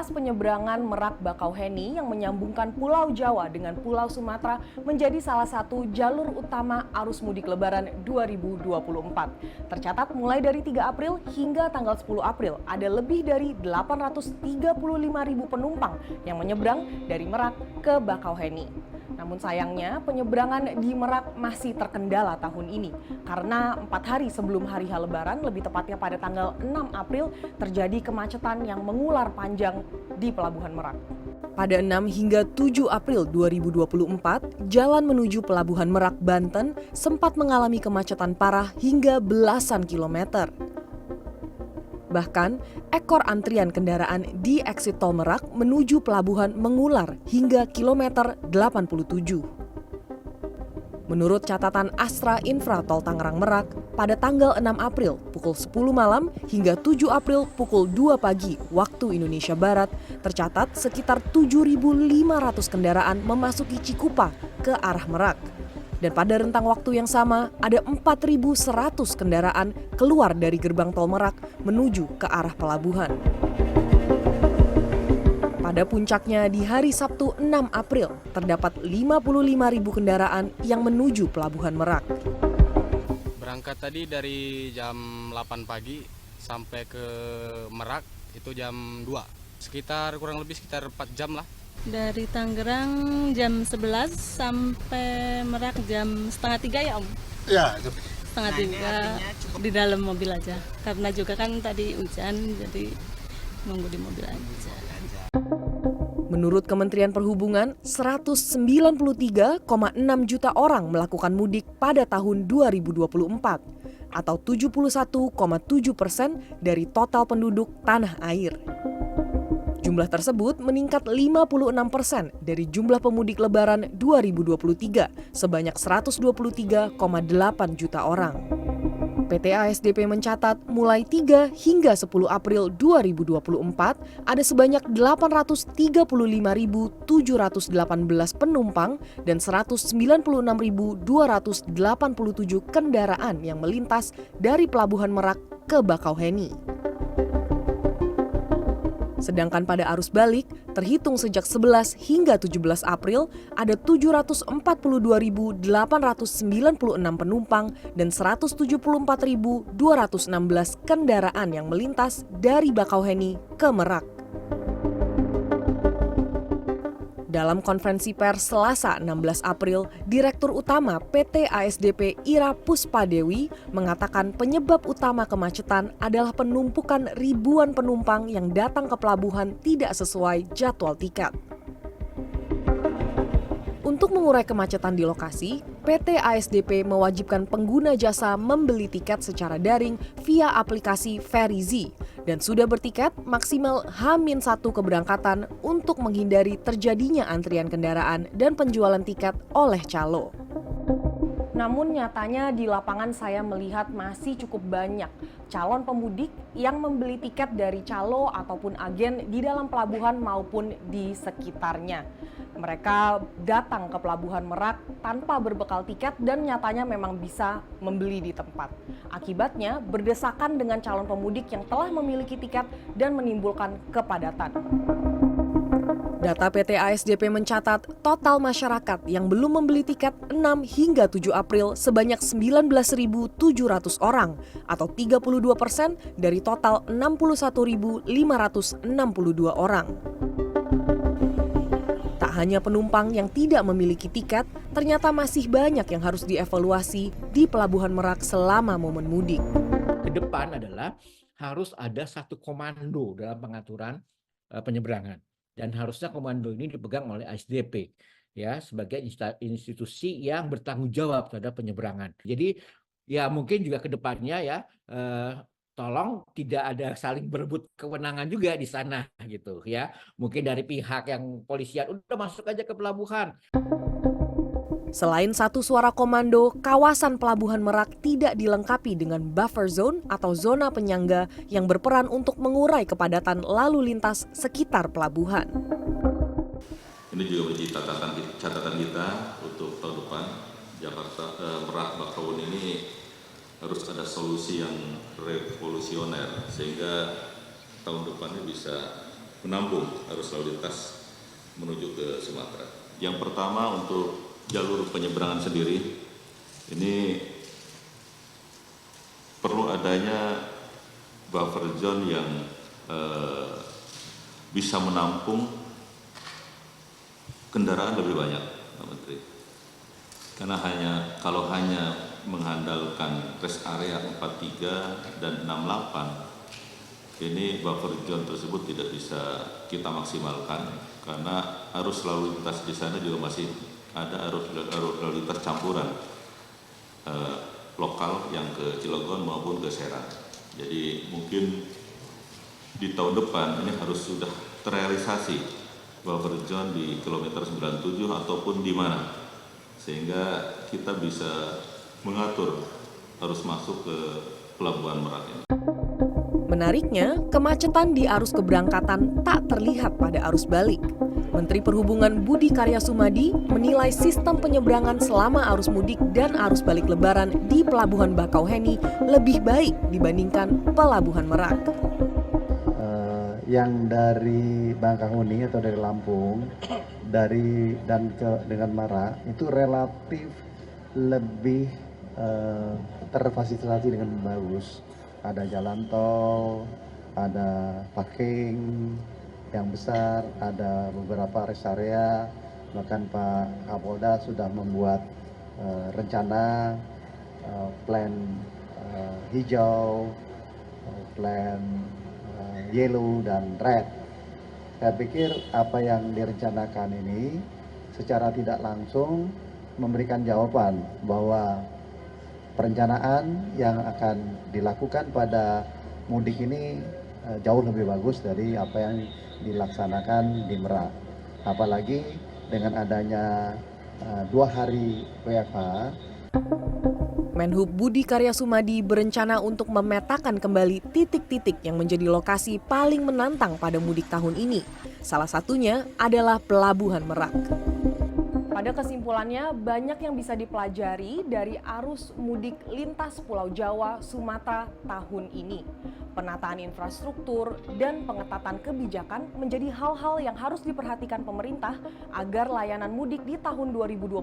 Lintas penyeberangan Merak Bakauheni yang menyambungkan Pulau Jawa dengan Pulau Sumatera menjadi salah satu jalur utama arus mudik Lebaran 2024. Tercatat mulai dari 3 April hingga tanggal 10 April ada lebih dari 835.000 penumpang yang menyeberang dari Merak ke Bakauheni. Namun sayangnya penyeberangan di Merak masih terkendala tahun ini karena 4 hari sebelum hari H Lebaran, lebih tepatnya pada tanggal 6 April, terjadi kemacetan yang mengular panjang di Pelabuhan Merak. Pada 6 hingga 7 April 2024, jalan menuju Pelabuhan Merak, Banten sempat mengalami kemacetan parah hingga belasan kilometer. Bahkan, ekor antrian kendaraan di eksit tol Merak menuju pelabuhan mengular hingga kilometer 87. Menurut catatan Astra Infra Tol Tangerang Merak, pada tanggal 6 April pukul 10 malam hingga 7 April pukul 2 pagi waktu Indonesia Barat, tercatat sekitar 7.500 kendaraan memasuki Cikupa ke arah Merak. Dan pada rentang waktu yang sama, ada 4.100 kendaraan keluar dari gerbang tol Merak menuju ke arah pelabuhan. Pada puncaknya di hari Sabtu 6 April, terdapat 55.000 kendaraan yang menuju Pelabuhan Merak. Berangkat tadi dari jam 8 pagi sampai ke Merak itu jam 2. Kurang lebih sekitar 4 jam lah. Dari Tangerang jam 11 sampai Merak jam setengah 3 ya Om? Ya, Setengah 3 di dalam mobil aja. Karena juga kan tadi hujan, jadi nunggu di mobil aja. Menurut Kementerian Perhubungan, 193,6 juta orang melakukan mudik pada tahun 2024 atau 71,7% dari total penduduk tanah air. Jumlah tersebut meningkat 56% dari jumlah pemudik Lebaran 2023 sebanyak 123,8 juta orang. PT ASDP mencatat mulai 3 hingga 10 April 2024 ada sebanyak 835.718 penumpang dan 196.287 kendaraan yang melintas dari Pelabuhan Merak ke Bakauheni. Sedangkan pada arus balik, terhitung sejak 11 hingga 17 April, ada 742.896 penumpang dan 174.216 kendaraan yang melintas dari Bakauheni ke Merak. Dalam konferensi pers Selasa 16 April, Direktur Utama PT ASDP Ira Puspadewi mengatakan penyebab utama kemacetan adalah penumpukan ribuan penumpang yang datang ke pelabuhan tidak sesuai jadwal tiket. Untuk mengurai kemacetan di lokasi, PT ASDP mewajibkan pengguna jasa membeli tiket secara daring via aplikasi Verizi dan sudah bertiket maksimal H-1 keberangkatan untuk menghindari terjadinya antrian kendaraan dan penjualan tiket oleh calo. Namun nyatanya di lapangan saya melihat masih cukup banyak calon pemudik yang membeli tiket dari calo ataupun agen di dalam pelabuhan maupun di sekitarnya. Mereka datang ke Pelabuhan Merak tanpa berbekal tiket dan nyatanya memang bisa membeli di tempat. Akibatnya berdesakan dengan calon pemudik yang telah memiliki tiket dan menimbulkan kepadatan. Data PT ASDP mencatat total masyarakat yang belum membeli tiket 6 hingga 7 April sebanyak 19.700 orang atau 32% dari total 61.562 orang. Tak hanya penumpang yang tidak memiliki tiket, ternyata masih banyak yang harus dievaluasi di Pelabuhan Merak selama momen mudik. ke depan adalah harus ada satu komando dalam pengaturan penyeberangan. Dan harusnya komando ini dipegang oleh ASDP ya sebagai institusi yang bertanggung jawab terhadap penyeberangan. Jadi ya mungkin juga ke depannya ya tolong tidak ada saling berebut kewenangan juga di sana gitu ya. Mungkin dari pihak yang polisian udah masuk aja ke pelabuhan. Selain satu suara komando, kawasan Pelabuhan Merak tidak dilengkapi dengan buffer zone atau zona penyangga yang berperan untuk mengurai kepadatan lalu lintas sekitar pelabuhan. Ini juga menjadi catatan kita untuk tahun depan. Merak Bakauheni ini harus ada solusi yang revolusioner sehingga tahun depannya bisa menampung arus lalu lintas menuju ke Sumatera. Yang pertama untuk jalur penyeberangan sendiri, ini perlu adanya buffer zone yang bisa menampung kendaraan lebih banyak, Pak Menteri. Karena kalau hanya mengandalkan rest area 43 dan 68, ini buffer zone tersebut tidak bisa kita maksimalkan karena arus lalu lintas di sana juga masih ada arus lalu lintas campuran lokal yang ke Cilegon maupun ke Serang. Jadi mungkin di tahun depan ini harus sudah terrealisasi buffer zone di kilometer 97 ataupun di mana, sehingga kita bisa mengatur arus masuk ke Pelabuhan Merak ini. Menariknya, kemacetan di arus keberangkatan tak terlihat pada arus balik. Menteri Perhubungan Budi Karya Sumadi menilai sistem penyeberangan selama arus mudik dan arus balik Lebaran di Pelabuhan Bakauheni lebih baik dibandingkan Pelabuhan Merak. Yang dari Bakauheni atau dari Lampung dengan Merak itu relatif lebih terfasilitasi dengan bagus. Ada jalan tol, ada parking yang besar, ada beberapa rest area. Bahkan Pak Kapolda sudah membuat rencana plan hijau, plan yellow dan red. Saya pikir apa yang direncanakan ini secara tidak langsung memberikan jawaban bahwa perencanaan yang akan dilakukan pada mudik ini jauh lebih bagus dari apa yang dilaksanakan di Merak. Apalagi dengan adanya 2 hari WFH. Menhub Budi Karya Sumadi berencana untuk memetakan kembali titik-titik yang menjadi lokasi paling menantang pada mudik tahun ini. Salah satunya adalah Pelabuhan Merak. Pada kesimpulannya, banyak yang bisa dipelajari dari arus mudik lintas Pulau Jawa, Sumatera tahun ini. Penataan infrastruktur dan pengetatan kebijakan menjadi hal-hal yang harus diperhatikan pemerintah agar layanan mudik di tahun 2025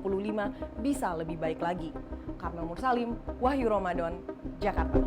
bisa lebih baik lagi. Karmel Mursalim, Wahyu Ramadan, Jakarta.